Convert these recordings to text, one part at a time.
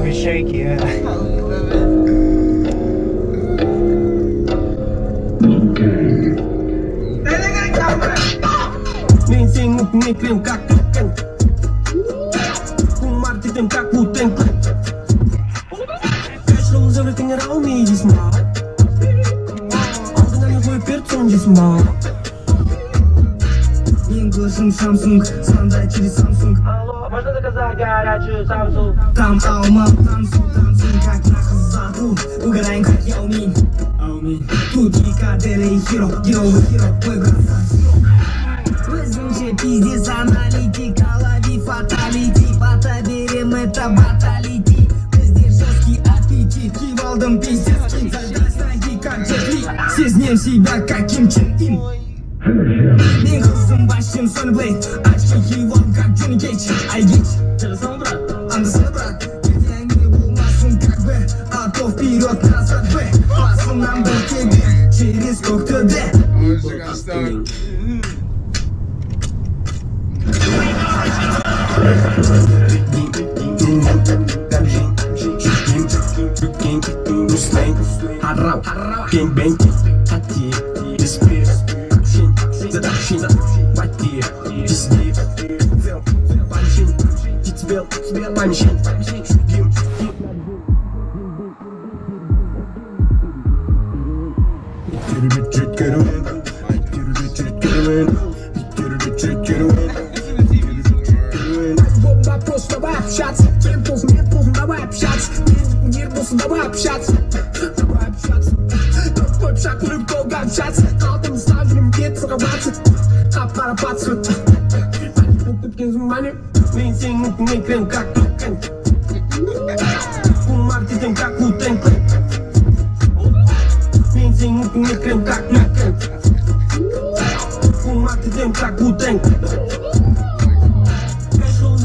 bit shaky, yeah. Everything around me is small. Small. Samsung, Samsung. Алло, можно заказать горячую Samsung? Там алма, танцуй, как на хазаду. Угадаем, как я умею. Тут и KETTIkbek Hero, мой брат. Возьмем пиздец, аналитик, лови фаталити. Потоберем это баталити. Везде жесткий аппетит, кивалдом пиздец, кин. Задай ноги, как джетли. Сезнем себя, как Ким Чен Ин. Мен қызым басшым Сони Блейд, очки киіп алып, как Джонни Кейдж. Айгич, жарасана, брат, андасана, брат. Ертеңгі болмасын, как бы, а то вперед, назад бы. Басынан бір тебе, через Коктебе. Давай общаться, кем должен, нет, должен, давай общаться. Мир должен, давай общаться. Давай общаться. Твой шаг, мы долго общаться. Алтым ставим, нет, сорваться. А парапаться. Мейнсинг, не крем, как токен. Маркетинг, как утен. Мейнсинг, не крем, как токен. Маркетинг, как утен.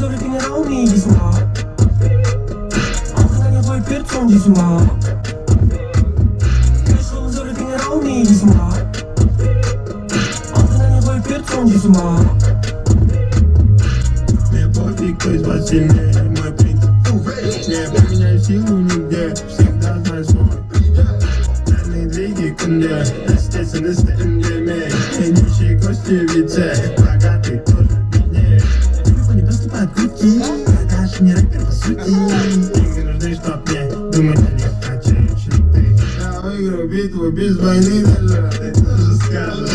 Everything around me is small. Altından yapay perçon de small. Everything around me is small. Altından yapay perçon de small. Не пофиг, кто из вас сильнее, мой принцип. Не применяй силу нигде, всегда знай свой предел. Дальние двиги ко мне, естественность МДМА. И нищие кости в лице, богатый тоже беднее. Не доступает крутки, даже не рэпер по сути. Деньги нужны, чтоб мне думать о них, хочу ты. Я выиграю битву без войны, даже ты тоже скажешь.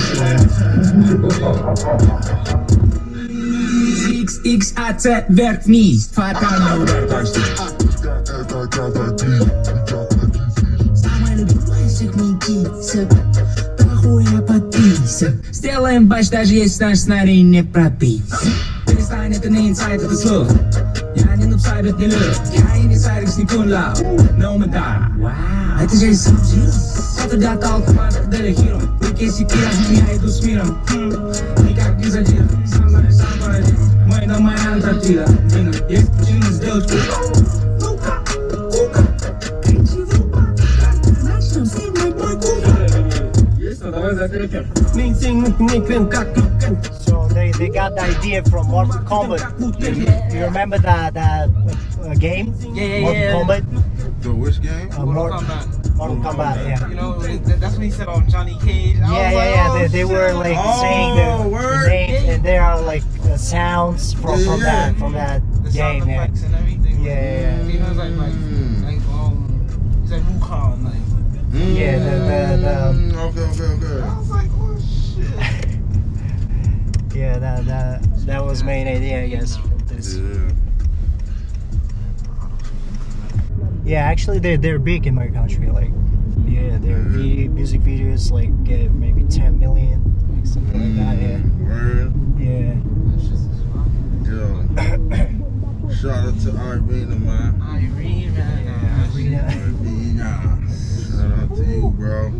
XXAT вверх-вниз, фатальный удар точно. Самая любимая всех митисов, дохуя подписан. Сделаем бач, даже если наш сценарий не прописан. Перестань, это не инсайд, это слух. Я не нубсайбет, не люк. Я и не сайрекс, не кунлау. Но мы да. Это же сам жил. Это датал команда KETTIkbek Hero. Руки секира, я иду с миром. Никак не задел. Сам знаю, сам парадим. Мой дом, моя Антарктида. Есть причина сделать кука. Ну-ка, кука. Кричи в рука. Начнем снимать мой кука. Есть, ну давай закрепим. So they got the idea from Mortal Kombat. You remember that game? Yeah. Mortal Kombat. The which game? Mortal Kombat. Mortal Kombat, yeah. You know, that's when he said on Johnny Cage. Yeah. They were like saying the names, and there are like sounds from that the game. sound effects and everything. Yeah. He was like he's like Wukong, like. Yeah, Okay. I was like, oh shit. Yeah, that was main idea, I guess. Yeah, actually they're big in my country. Like, yeah, their music videos like get maybe 10 million, like something like that. Yeah. Yo, shout out to Irina, man. Irina. Shout out to you, bro.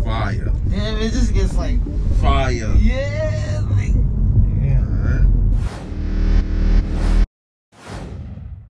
Fire. Damn, it just gets like fire. Yeah.